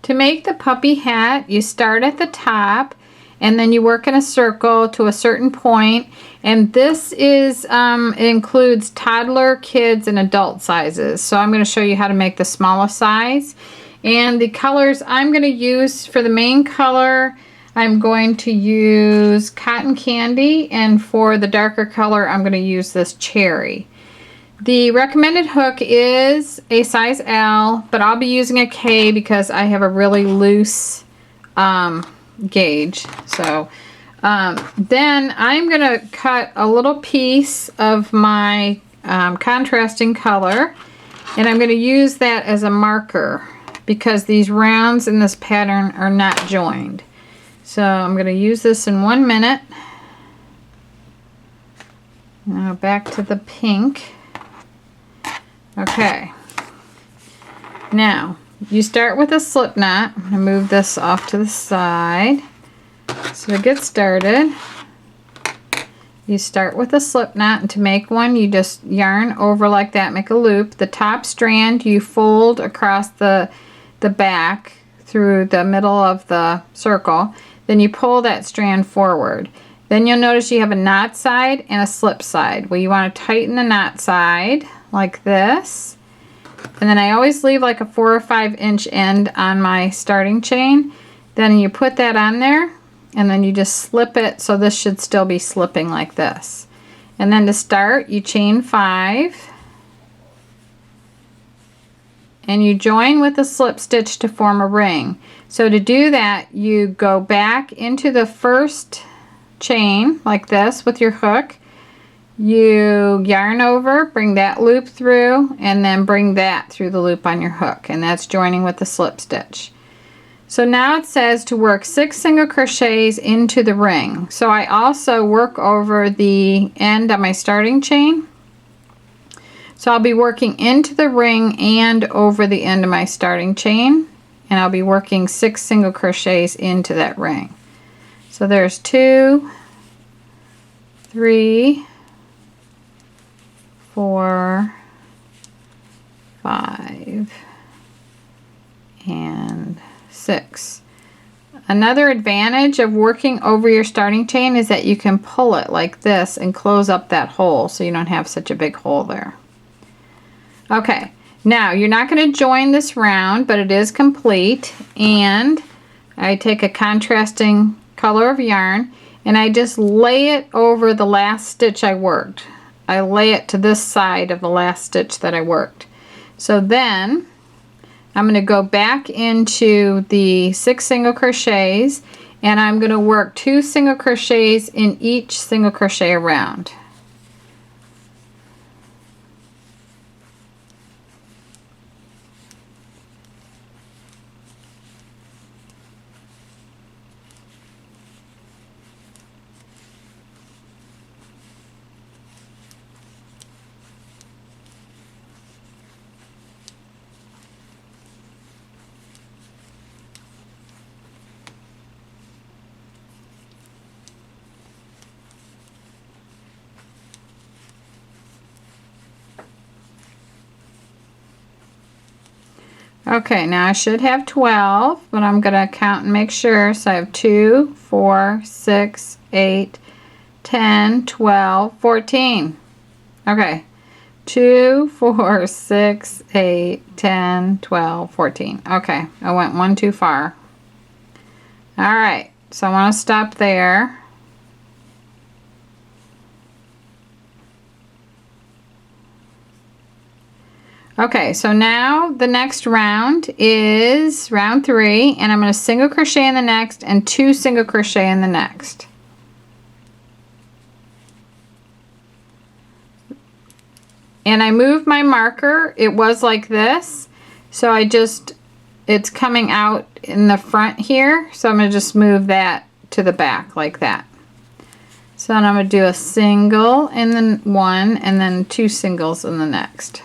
To make the puppy hat, you start at the top and then you work in a circle to a certain point, and this is includes toddler, kids, and adult sizes. So I'm going to show you how to make the smallest size. And the colors I'm going to use for the main color, I'm going to use cotton candy, and for the darker color I'm going to use this cherry. The recommended hook is a size L, but I'll be using a K because I have a really loose gauge. So then I'm going to cut a little piece of my contrasting color, and I'm going to use that as a marker because these rounds in this pattern are not joined. So I'm going to use this in 1 minute. Now back to the pink. Okay. Now you start with a slip knot. I'm going to move this off to the side. So to get started, you start with a slip knot, and to make one you just yarn over like that, make a loop. The top strand you fold across the back through the middle of the circle. Then you pull that strand forward. Then you'll notice you have a knot side and a slip side. Well, you want to tighten the knot side like this. And then I always leave like a 4 or 5 inch end on my starting chain. Then you put that on there, and then you just slip it, so this should still be slipping like this. And then to start, you chain 5. And you join with a slip stitch to form a ring. So to do that, you go back into the first chain like this with your hook. You yarn over, bring that loop through, and then bring that through the loop on your hook, and that's joining with the slip stitch. So now it says to work 6 single crochets into the ring. So I also work over the end of my starting chain. So I'll be working into the ring and over the end of my starting chain, and I'll be working 6 single crochets into that ring. So there's 2, 3, 4, 5, and 6. Another advantage of working over your starting chain is that you can pull it like this and close up that hole so you don't have such a big hole there. Okay, now you're not going to join this round, but it is complete, and I take a contrasting color of yarn and I just lay it over the last stitch I worked. I lay it to this side of the last stitch that I worked. So then I'm going to go back into the 6 single crochets, and I'm going to work 2 single crochets in each single crochet around. Okay, now I should have 12, but I'm going to count and make sure. So I have 2, 4, 6, 8, 10, 12, 14. Okay, 2, 4, 6, 8, 10, 12, 14. Okay, I went one too far. All right, so I want to stop there. Okay, so now the next round is round 3, and I'm going to single crochet in the next and 2 single crochet in the next. And I moved my marker. It was like this, so it's coming out in the front here, so I'm going to just move that to the back like that. So then I'm going to do a single in the one and then 2 singles in the next.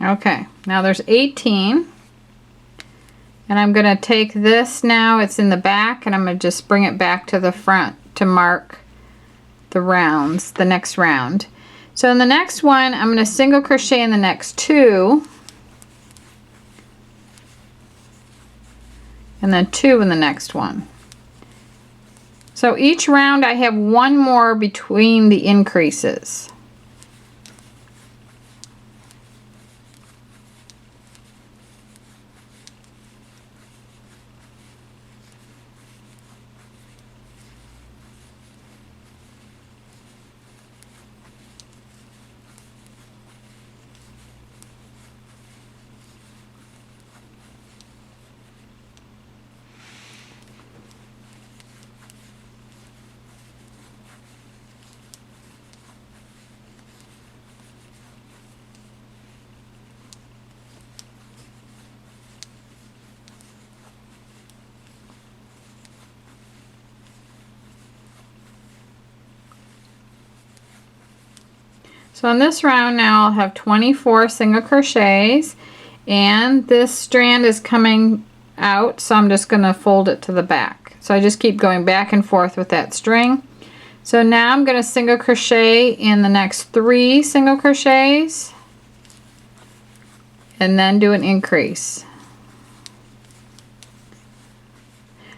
Okay, now there's 18. And I'm going to take this now, it's in the back, and I'm going to just bring it back to the front to mark the rounds, the next round. So in the next one, I'm going to single crochet in the next 2. And then 2 in the next one. So each round I have 1 more between the increases. So in this round now I'll have 24 single crochets, and this strand is coming out, so I'm just going to fold it to the back. So I just keep going back and forth with that string. So now I'm going to single crochet in the next 3 single crochets and then do an increase.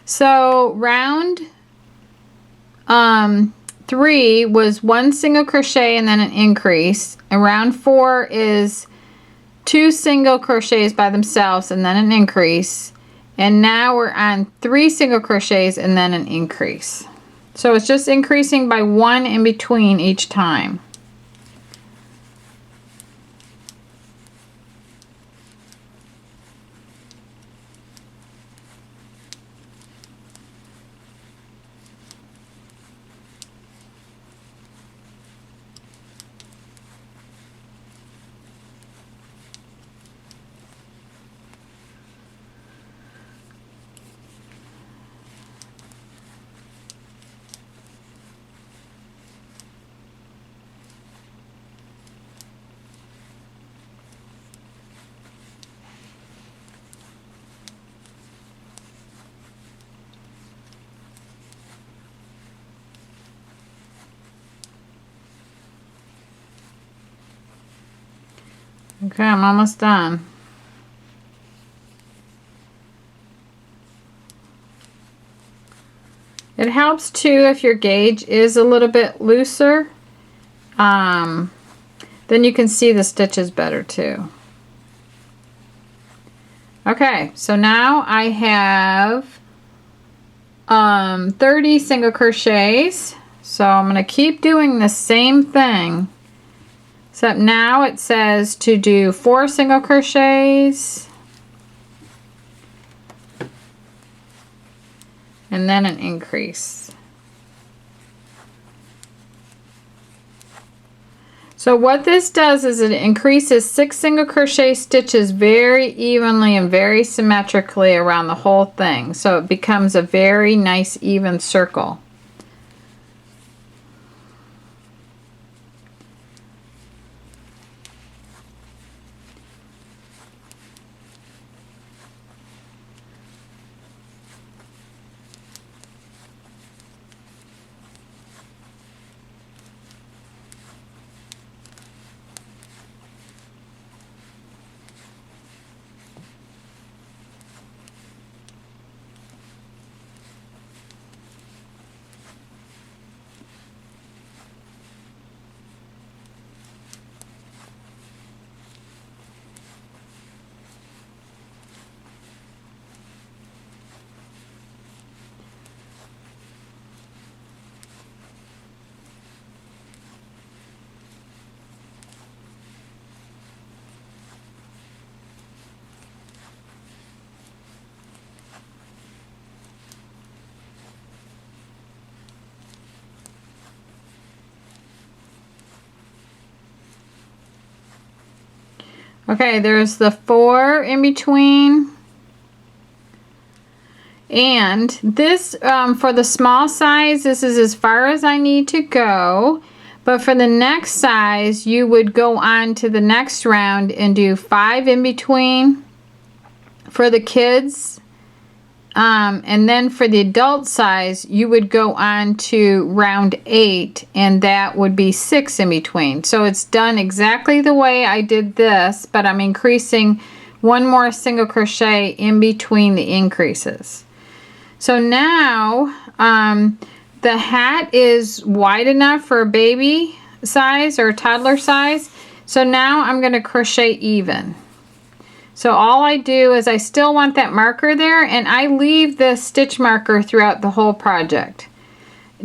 So round 3 was 1 single crochet and then an increase, and round 4 is 2 single crochets by themselves and then an increase, and now we're on 3 single crochets and then an increase. So it's just increasing by 1 in between each time. Okay, I'm almost done. It helps too if your gauge is a little bit looser. Then you can see the stitches better too. Okay, so now I have 30 single crochets. So I'm going to keep doing the same thing. Except now it says to do 4 single crochets and then an increase. So what this does is it increases 6 single crochet stitches very evenly and very symmetrically around the whole thing. So it becomes a very nice even circle. Okay, there's the 4 in between. And this, for the small size, this is as far as I need to go. But for the next size, you would go on to the next round and do 5 in between for the kids. And then for the adult size, you would go on to round 8, and that would be 6 in between. So it's done exactly the way I did this, but I'm increasing 1 more single crochet in between the increases. So now the hat is wide enough for a baby size or a toddler size. So now I'm going to crochet even. So all I do is I still want that marker there, and I leave the stitch marker throughout the whole project.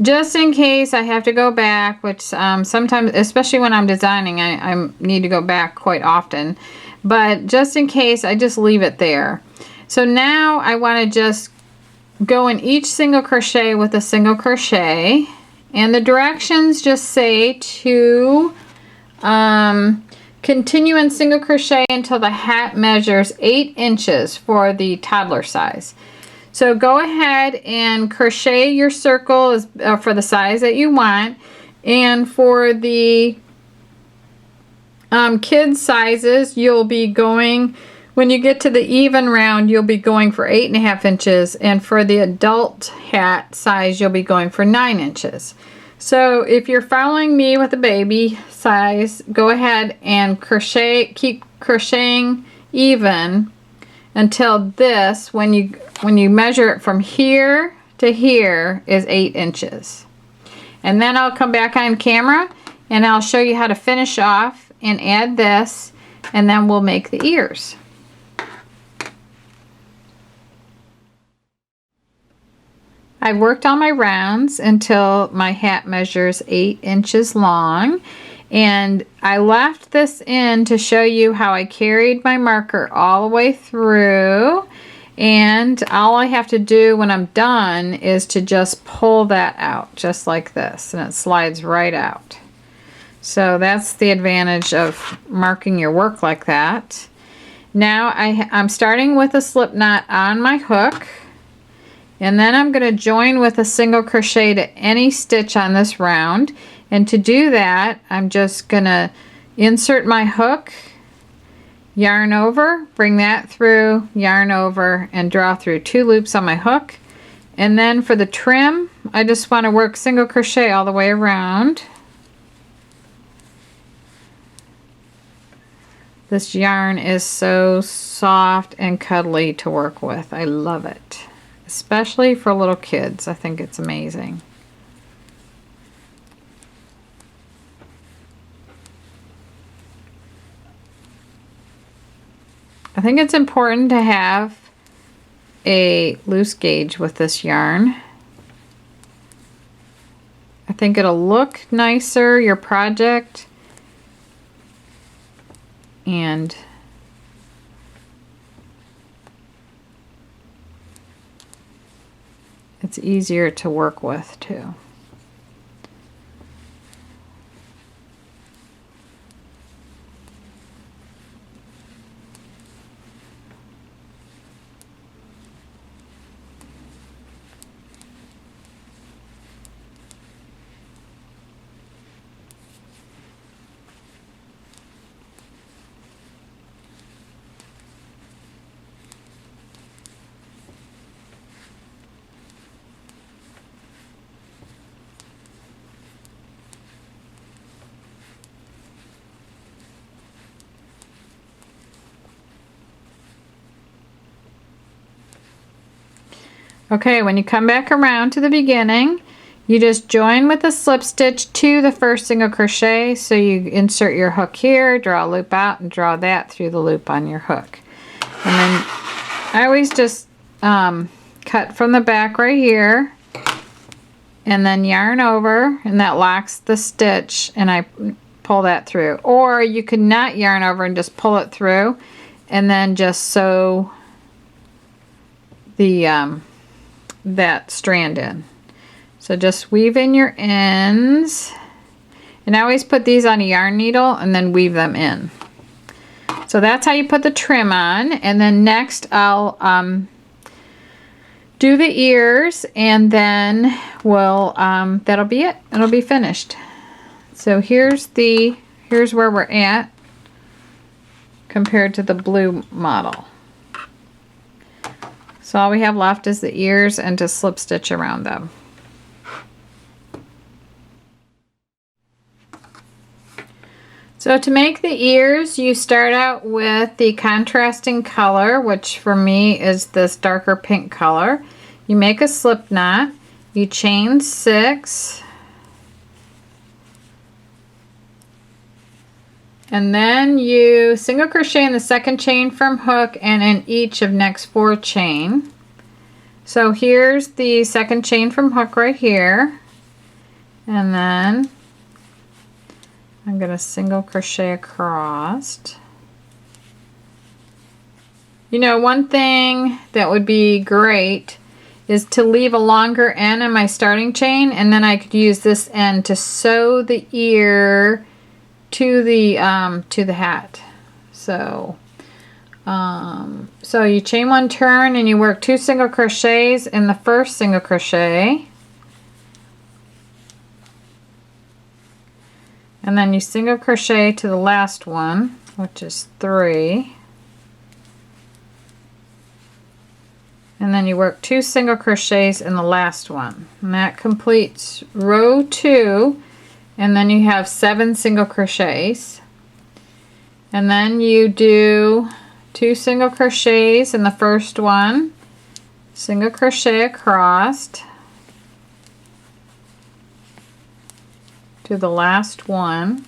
Just in case I have to go back, which sometimes, especially when I'm designing, I need to go back quite often. But just in case, I just leave it there. So now I want to just go in each single crochet with a single crochet, and the directions just say to continue in single crochet until the hat measures 8 inches for the toddler size. So go ahead and crochet your circle for the size that you want, and for the kids sizes, you'll be going, when you get to the even round, you'll be going for 8.5 inches, and for the adult hat size, you'll be going for 9 inches. So if you're following me with the baby size, go ahead and crochet, keep crocheting even until this, when you measure it from here to here, is 8 inches. And then I'll come back on camera and I'll show you how to finish off and add this, and then we'll make the ears. I've worked all my rounds until my hat measures 8 inches long, and I left this in to show you how I carried my marker all the way through, and all I have to do when I'm done is to just pull that out just like this, and it slides right out. So that's the advantage of marking your work like that. Now I'm starting with a slip knot on my hook, and then I'm going to join with a single crochet to any stitch on this round. And to do that, I'm just going to insert my hook, yarn over, bring that through, yarn over, and draw through 2 loops on my hook. And then for the trim, I just want to work single crochet all the way around. This yarn is so soft and cuddly to work with. I love it. Especially for little kids. I think it's amazing. I think it's important to have a loose gauge with this yarn. I think it'll look nicer, your project, and it's easier to work with too. Okay, when you come back around to the beginning, you just join with a slip stitch to the first single crochet. So you insert your hook here, draw a loop out, and draw that through the loop on your hook. And then I always just cut from the back right here, and then yarn over, and that locks the stitch, and I pull that through. Or you could not yarn over and just pull it through, and then just sew the that strand in. So just weave in your ends, and I always put these on a yarn needle and then weave them in. So that's how you put the trim on. And then next I'll do the ears, and then we'll that'll be it. It'll be finished. So here's where we're at compared to the blue model. So all we have left is the ears and to slip stitch around them. So to make the ears, you start out with the contrasting color, which for me is this darker pink color. You make a slip knot, you chain 6, and then you single crochet in the second chain from hook and in each of next 4 chain. So here's the second chain from hook right here, and then I'm going to single crochet across. You know, one thing that would be great is to leave a longer end in my starting chain, and then I could use this end to sew the ear to the hat. So so you chain 1 turn and you work 2 single crochets in the first single crochet. And then you single crochet to the last one, which is 3. And then you work 2 single crochets in the last one. And that completes row 2. And then you have 7 single crochets. And then you do 2 single crochets in the first one, single crochet across to the last one,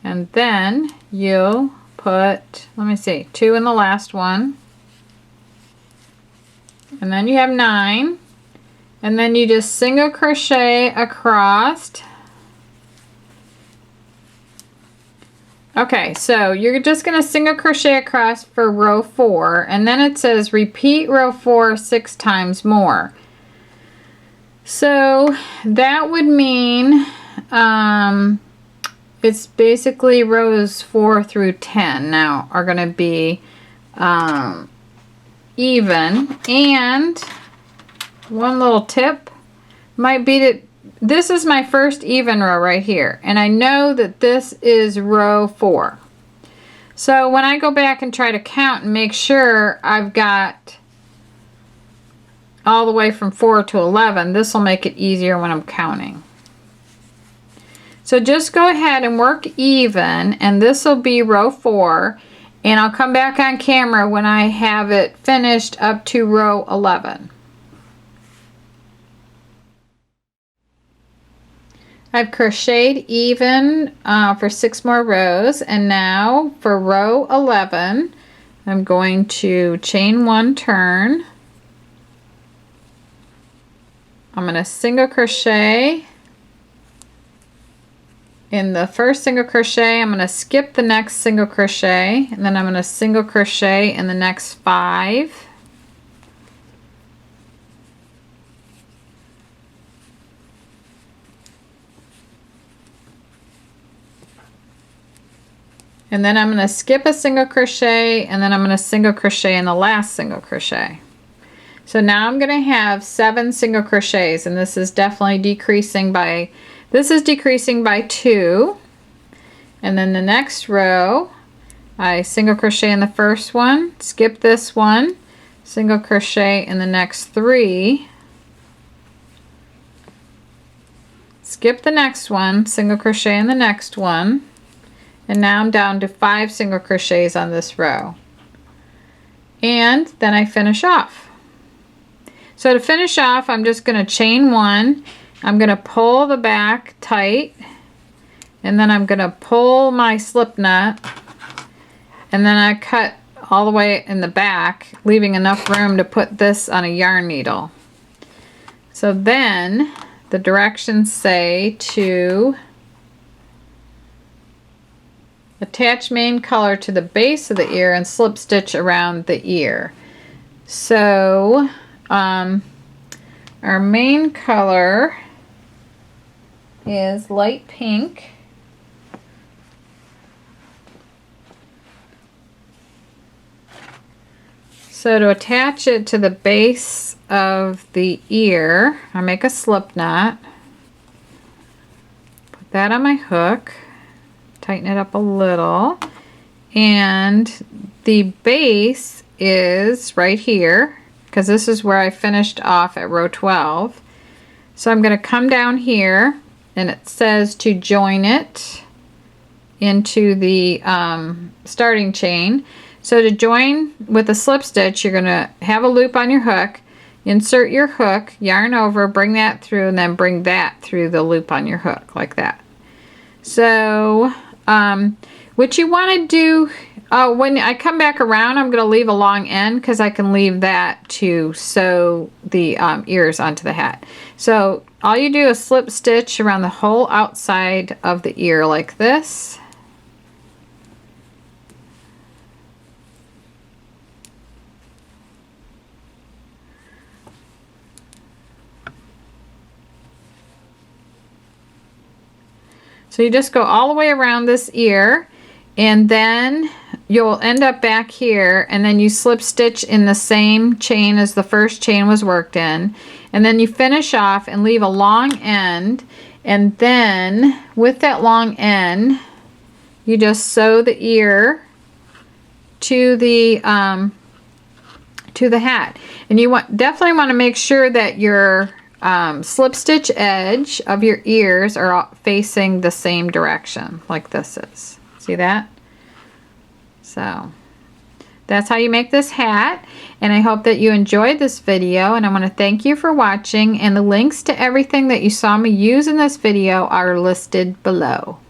and then you put, let me see, 2 in the last one, and then you have 9, and then you just single crochet across. Okay, so you're just going to single crochet across for row 4, and then it says repeat row 4 6 times more. So that would mean it's basically rows 4 through 10 now are going to be even. And one little tip might be that this is my first even row right here, and I know that this is row 4. So when I go back and try to count and make sure I've got all the way from 4 to 11, this will make it easier when I'm counting. So just go ahead and work even, and this will be row 4, and I'll come back on camera when I have it finished up to row 11. I've crocheted even for 6 more rows, and now for row 11 I'm going to chain 1 turn. I'm going to single crochet in the first single crochet. I'm going to skip the next single crochet, and then I'm going to single crochet in the next 5. And then I'm going to skip a single crochet, and then I'm going to single crochet in the last single crochet. So now I'm going to have 7 single crochets, and this is definitely decreasing by, this is decreasing by 2. And then the next row, I single crochet in the first one, skip this one, single crochet in the next 3, skip the next one, single crochet in the next one, and now I'm down to 5 single crochets on this row. And then I finish off. So to finish off, I'm just going to chain 1. I'm going to pull the back tight, and then I'm going to pull my slip knot, and then I cut all the way in the back, leaving enough room to put this on a yarn needle. So then the directions say to attach main color to the base of the ear and slip stitch around the ear. So our main color is light pink. So to attach it to the base of the ear, I make a slip knot. Put that on my hook. Tighten it up a little. And the base is right here, because this is where I finished off at row 12. So I'm going to come down here, and it says to join it into the starting chain. So to join with a slip stitch, you're going to have a loop on your hook, insert your hook, yarn over, bring that through, and then bring that through the loop on your hook like that. So what you want to do, when I come back around, I'm going to leave a long end because I can leave that to sew the ears onto the hat. So all you do is slip stitch around the whole outside of the ear like this. So you just go all the way around this ear, and then you'll end up back here, and then you slip stitch in the same chain as the first chain was worked in, and then you finish off and leave a long end, and then with that long end you just sew the ear to the hat. And you definitely want to make sure that your slip stitch edge of your ears are facing the same direction like this is. See that? So that's how you make this hat, and I hope that you enjoyed this video, and I want to thank you for watching, and the links to everything that you saw me use in this video are listed below.